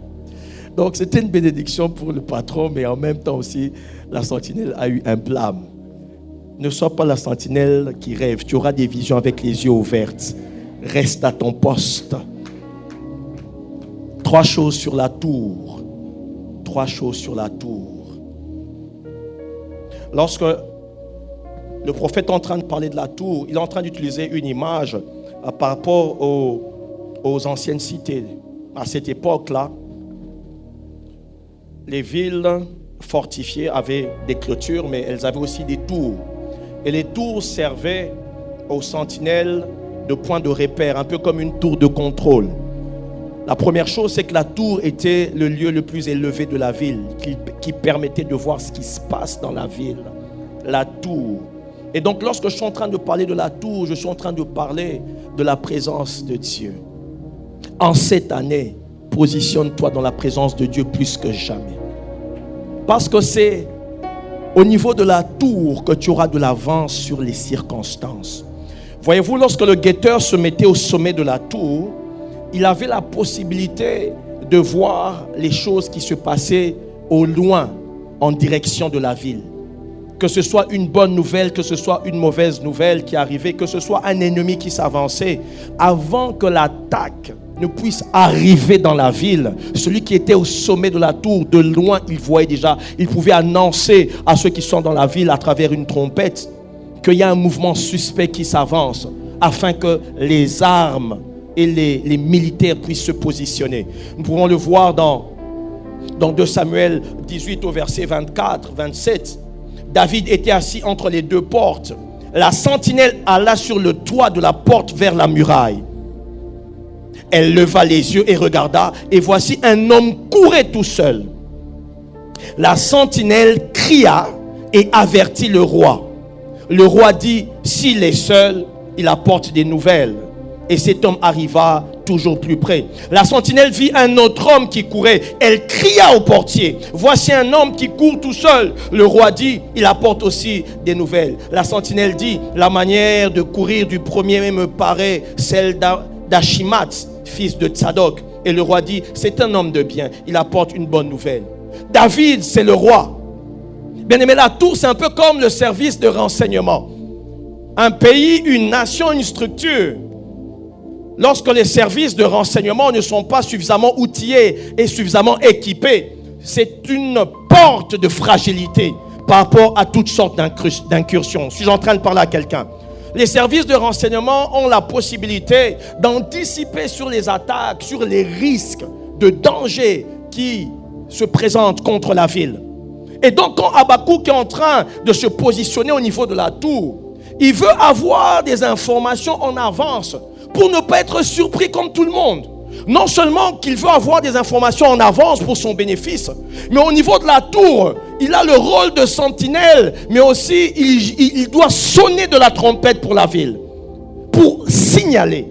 B: Donc, c'était une bénédiction pour le patron, mais en même temps aussi, la sentinelle a eu un blâme. Ne sois pas la sentinelle qui rêve. Tu auras des visions avec les yeux ouverts. Reste à ton poste. 3 choses sur la tour. 3 choses sur la tour. Lorsque le prophète est en train de parler de la tour, il est en train d'utiliser une image par rapport aux anciennes cités. À cette époque-là, les villes fortifiées avaient des clôtures, mais elles avaient aussi des tours. Et les tours servaient aux sentinelles de points de repère, un peu comme une tour de contrôle. La première chose, c'est que la tour était le lieu le plus élevé de la ville, qui permettait de voir ce qui se passe dans la ville. La tour. Et donc, lorsque je suis en train de parler de la tour, je suis en train de parler de la présence de Dieu. En cette année, positionne-toi dans la présence de Dieu plus que jamais. Parce que c'est au niveau de la tour que tu auras de l'avance sur les circonstances. Voyez-vous, lorsque le guetteur se mettait au sommet de la tour, il avait la possibilité de voir les choses qui se passaient au loin, en direction de la ville. Que ce soit une bonne nouvelle, que ce soit une mauvaise nouvelle qui arrivait, que ce soit un ennemi qui s'avançait, avant que l'attaque ne puisse arriver dans la ville, celui qui était au sommet de la tour, de loin, il voyait déjà, il pouvait annoncer à ceux qui sont dans la ville à travers une trompette qu'il y a un mouvement suspect qui s'avance, afin que les armes et les militaires puissent se positionner. Nous pouvons le voir dans 2 Samuel 18 au verset 24, 27. David était assis entre les deux portes. La sentinelle alla sur le toit de la porte vers la muraille. Elle leva les yeux et regarda, et voici un homme courait tout seul. La sentinelle cria et avertit le roi. Le roi dit, s'il est seul, il apporte des nouvelles. Et cet homme arriva toujours plus près. La sentinelle vit un autre homme qui courait. Elle cria au portier, voici un homme qui court tout seul. Le roi dit, il apporte aussi des nouvelles. La sentinelle dit, la manière de courir du premier me paraît celle d'Achimath, fils de Tsadok. Et le roi dit, c'est un homme de bien, il apporte une bonne nouvelle. David, c'est le roi. Bien aimé, la tour, c'est un peu comme le service de renseignement. Un pays, une nation, une structure. Lorsque les services de renseignement ne sont pas suffisamment outillés et suffisamment équipés, c'est une porte de fragilité par rapport à toutes sortes d'incursions. Suis-je en train de parler à quelqu'un? Les services de renseignement ont la possibilité d'anticiper sur les attaques, sur les risques de danger qui se présentent contre la ville. Et donc, quand Habakkuk est en train de se positionner au niveau de la tour, il veut avoir des informations en avance pour ne pas être surpris comme tout le monde. Non seulement qu'il veut avoir des informations en avance pour son bénéfice, mais au niveau de la tour, il a le rôle de sentinelle, mais aussi il doit sonner de la trompette pour la ville, pour signaler.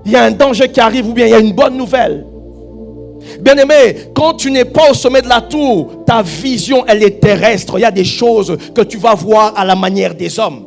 B: Il y a un danger qui arrive ou bien il y a une bonne nouvelle. Bien aimé, quand tu n'es pas au sommet de la tour, ta vision elle est terrestre. Il y a des choses que tu vas voir à la manière des hommes.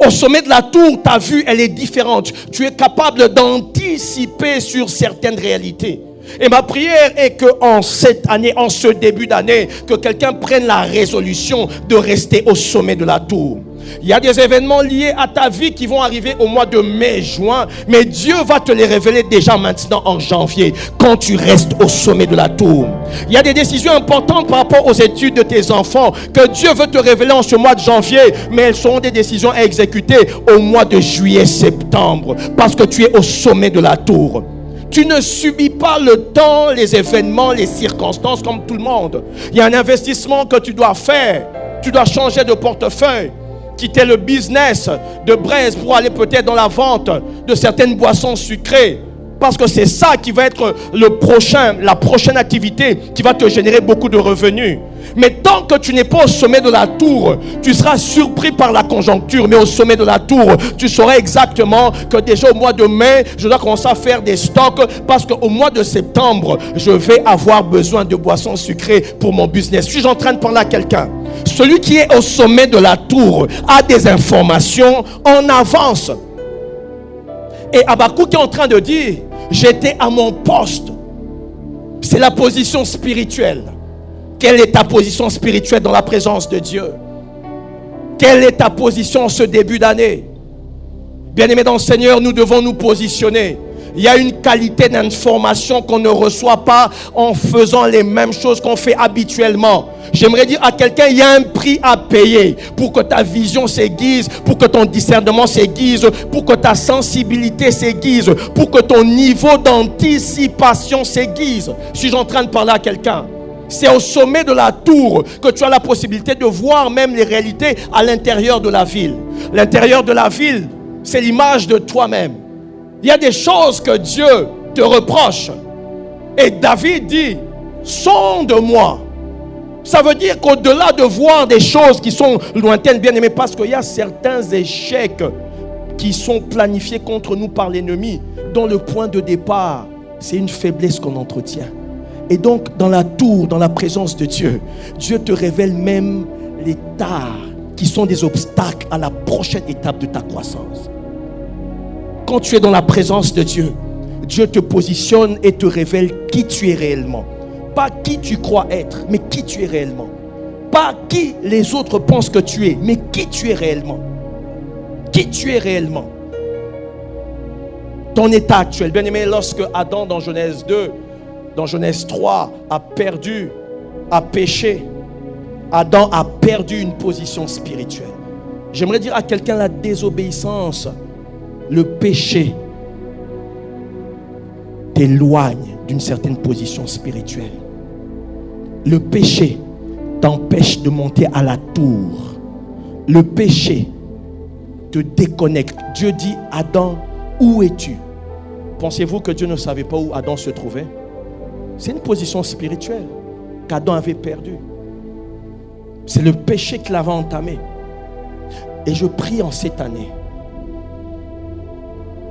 B: Au sommet de la tour, ta vue, elle est différente. Tu es capable d'anticiper sur certaines réalités. Et ma prière est qu'en cette année, en ce début d'année, que quelqu'un prenne la résolution de rester au sommet de la tour. Il y a des événements liés à ta vie qui vont arriver au mois de mai, juin, mais Dieu va te les révéler déjà maintenant en janvier, quand tu restes au sommet de la tour. Il y a des décisions importantes par rapport aux études de tes enfants que Dieu veut te révéler en ce mois de janvier, mais elles seront des décisions à exécuter au mois de juillet, septembre, parce que tu es au sommet de la tour. Tu ne subis pas le temps, les événements, les circonstances comme tout le monde. Il y a un investissement que tu dois faire. Tu dois changer de portefeuille, quitter le business de braise pour aller peut-être dans la vente de certaines boissons sucrées. Parce que c'est ça qui va être la prochaine activité qui va te générer beaucoup de revenus. Mais tant que tu n'es pas au sommet de la tour, tu seras surpris par la conjoncture. Mais au sommet de la tour, tu sauras exactement que déjà au mois de mai, je dois commencer à faire des stocks parce qu'au mois de septembre, je vais avoir besoin de boissons sucrées pour mon business. Suis-je en train de parler à quelqu'un? Celui qui est au sommet de la tour a des informations en avance. Et Habakkuk est en train de dire, j'étais à mon poste. C'est la position spirituelle. Quelle est ta position spirituelle dans la présence de Dieu? Quelle est ta position en ce début d'année? Bien-aimés dans le Seigneur, nous devons nous positionner. Il y a une qualité d'information qu'on ne reçoit pas en faisant les mêmes choses qu'on fait habituellement. J'aimerais dire à quelqu'un, il y a un prix à payer pour que ta vision s'aiguise, pour que ton discernement s'aiguise, pour que ta sensibilité s'aiguise, pour que ton niveau d'anticipation s'aiguise. Suis-je en train de parler à quelqu'un? C'est au sommet de la tour que tu as la possibilité de voir même les réalités à l'intérieur de la ville. L'intérieur de la ville, c'est l'image de toi-même. Il y a des choses que Dieu te reproche. Et David dit, sonde-moi. Ça veut dire qu'au-delà de voir des choses qui sont lointaines, bien aimés, parce qu'il y a certains échecs qui sont planifiés contre nous par l'ennemi, dont le point de départ, c'est une faiblesse qu'on entretient. Et donc, dans la tour, dans la présence de Dieu, Dieu te révèle même les tares qui sont des obstacles à la prochaine étape de ta croissance. Quand tu es dans la présence de Dieu, Dieu te positionne et te révèle qui tu es réellement. Pas qui tu crois être, mais qui tu es réellement. Pas qui les autres pensent que tu es, mais qui tu es réellement. Qui tu es réellement. Ton état actuel. Bien aimé, lorsque Adam dans Genèse 2, dans Genèse 3, a péché, Adam a perdu une position spirituelle. J'aimerais dire à quelqu'un, la désobéissance, le péché t'éloigne d'une certaine position spirituelle. Le péché t'empêche de monter à la tour. Le péché te déconnecte. Dieu dit, Adam, où es-tu? Pensez-vous que Dieu ne savait pas où Adam se trouvait? C'est une position spirituelle qu'Adam avait perdue. C'est le péché qui l'avait entamé. Et je prie en cette année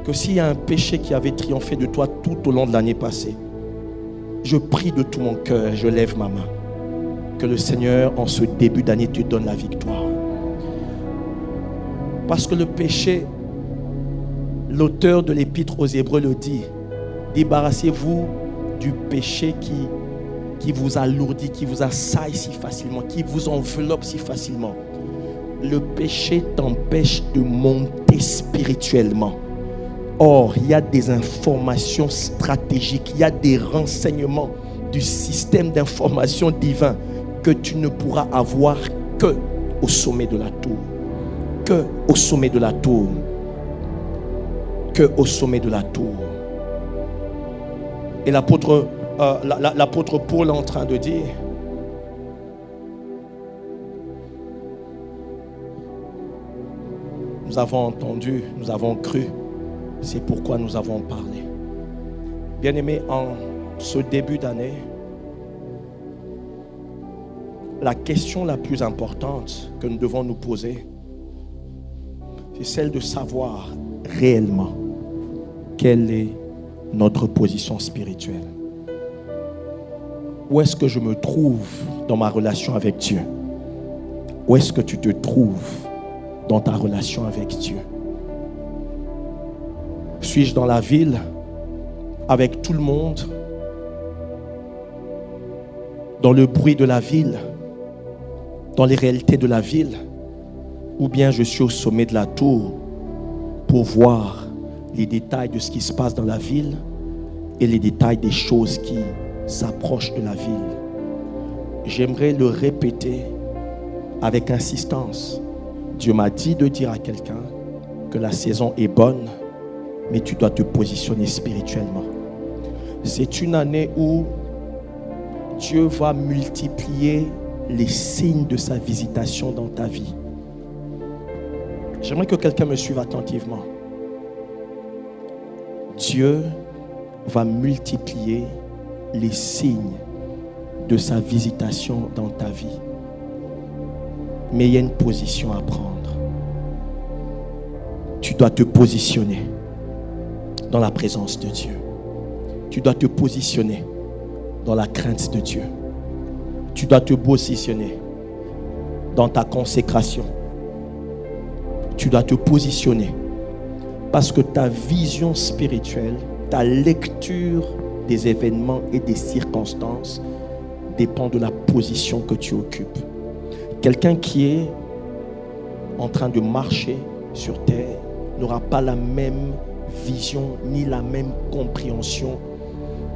B: que s'il y a un péché qui avait triomphé de toi tout au long de l'année passée, je prie de tout mon cœur, je lève ma main, que le Seigneur en ce début d'année te donne la victoire. Parce que le péché, l'auteur de l'épître aux Hébreux le dit, débarrassez-vous du péché qui vous alourdit, qui vous assaille si facilement, qui vous enveloppe si facilement. Le péché t'empêche de monter spirituellement. Or, il y a des informations stratégiques, il y a des renseignements du système d'information divin que tu ne pourras avoir que au sommet de la tour. Que au sommet de la tour. Que au sommet de la tour. Et l'apôtre Paul est en train de dire, nous avons entendu, nous avons cru, c'est pourquoi nous avons parlé. Bien-aimés, en ce début d'année, la question la plus importante que nous devons nous poser, c'est celle de savoir réellement quelle est notre position spirituelle. Où est-ce que je me trouve dans ma relation avec Dieu? Où est-ce que tu te trouves dans ta relation avec Dieu? Suis-je dans la ville avec tout le monde, dans le bruit de la ville, dans les réalités de la ville, ou bien je suis au sommet de la tour pour voir les détails de ce qui se passe dans la ville et les détails des choses qui s'approchent de la ville? J'aimerais le répéter avec insistance. Dieu m'a dit de dire à quelqu'un que la saison est bonne, mais tu dois te positionner spirituellement. C'est une année où Dieu va multiplier les signes de sa visitation dans ta vie. J'aimerais que quelqu'un me suive attentivement. Dieu va multiplier les signes de sa visitation dans ta vie. Mais il y a une position à prendre. Tu dois te positionner dans la présence de Dieu. Tu dois te positionner dans la crainte de Dieu. Tu dois te positionner dans ta consécration. Tu dois te positionner parce que ta vision spirituelle, ta lecture des événements et des circonstances dépend de la position que tu occupes. Quelqu'un qui est en train de marcher sur terre n'aura pas la même vision ni la même compréhension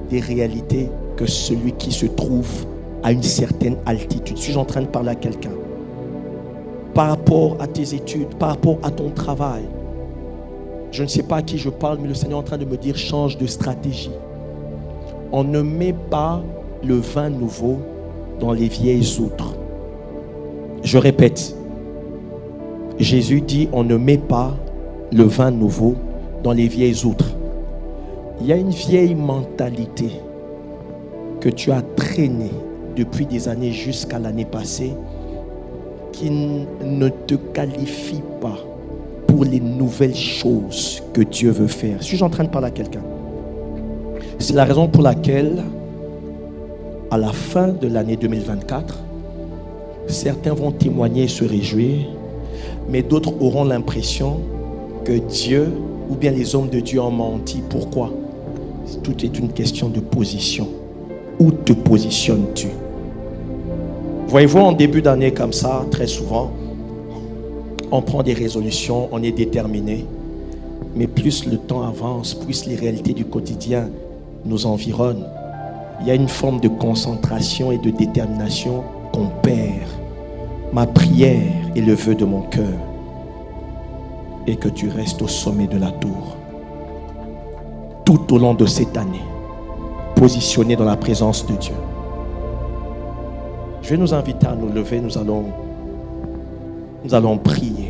B: des réalités que celui qui se trouve à une certaine altitude. Suis-je en train de parler à quelqu'un? Par rapport à tes études, par rapport à ton travail, je ne sais pas à qui je parle, mais le Seigneur est en train de me dire change de stratégie. On ne met pas le vin nouveau dans les vieilles outres. Je répète, Jésus dit on ne met pas le vin nouveau dans les vieilles outres. Il y a une vieille mentalité que tu as traînée depuis des années jusqu'à l'année passée qui ne te qualifie pas pour les nouvelles choses que Dieu veut faire. Suis-je en train de parler à quelqu'un? C'est la raison pour laquelle, à la fin de l'année 2024, certains vont témoigner et se réjouir, mais d'autres auront l'impression que Dieu ou bien les hommes de Dieu ont menti. Pourquoi? Tout est une question de position. Où te positionnes-tu? Voyez-vous, en début d'année comme ça, très souvent, on prend des résolutions, on est déterminé, mais plus le temps avance, plus les réalités du quotidien nous environnent, il y a une forme de concentration et de détermination qu'on perd. Ma prière et le vœu de mon cœur est que tu restes au sommet de la tour tout au long de cette année, positionné dans la présence de Dieu. Je vais nous inviter à nous lever, nous allons prier.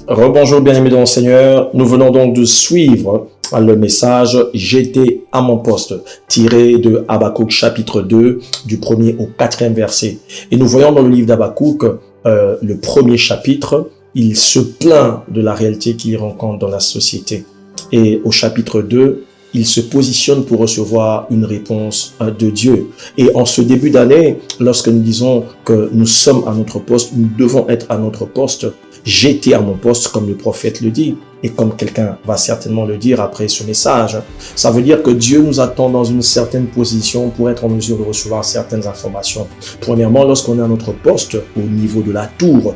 A: Rebonjour bien-aimés dans le Seigneur, nous venons donc de suivre le message « J'étais à mon poste » tiré de Habakkuk chapitre 2 du 1er au 4e verset. Et nous voyons dans le livre d'Habakkuk, le premier chapitre, il se plaint de la réalité qu'il rencontre dans la société. Et au chapitre 2, il se positionne pour recevoir une réponse de Dieu. Et en ce début d'année, lorsque nous disons que nous sommes à notre poste, nous devons être à notre poste. J'étais à mon poste, comme le prophète le dit, et comme quelqu'un va certainement le dire après ce message. Ça veut dire que Dieu nous attend dans une certaine position pour être en mesure de recevoir certaines informations. Premièrement, lorsqu'on est à notre poste, au niveau de la tour,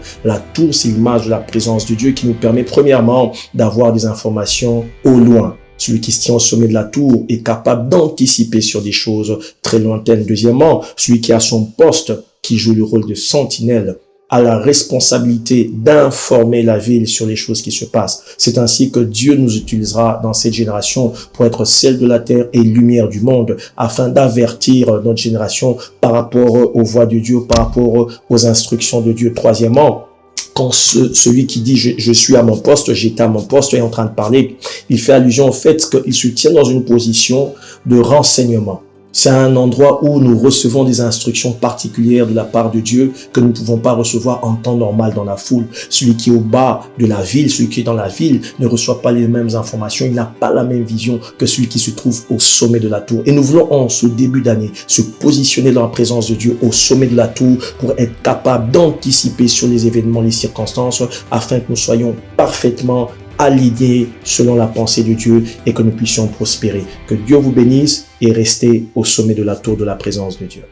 A: c'est l'image de la présence de Dieu qui nous permet premièrement d'avoir des informations au loin. Celui qui se tient au sommet de la tour est capable d'anticiper sur des choses très lointaines. Deuxièmement, celui qui a son poste, qui joue le rôle de sentinelle, a la responsabilité d'informer la ville sur les choses qui se passent. C'est ainsi que Dieu nous utilisera dans cette génération pour être sel de la terre et lumière du monde, afin d'avertir notre génération par rapport aux voies de Dieu, par rapport aux instructions de Dieu. Troisièmement, quand celui qui dit je suis à mon poste, j'étais à mon poste, est en train de parler, il fait allusion au fait qu'il se tient dans une position de renseignement. C'est un endroit où nous recevons des instructions particulières de la part de Dieu que nous ne pouvons pas recevoir en temps normal dans la foule. Celui qui est au bas de la ville, celui qui est dans la ville ne reçoit pas les mêmes informations, il n'a pas la même vision que celui qui se trouve au sommet de la tour. Et nous voulons en ce début d'année se positionner dans la présence de Dieu au sommet de la tour pour être capable d'anticiper sur les événements, les circonstances, afin que nous soyons parfaitement alignés selon la pensée de Dieu et que nous puissions prospérer. Que Dieu vous bénisse et restez au sommet de la tour de la présence de Dieu.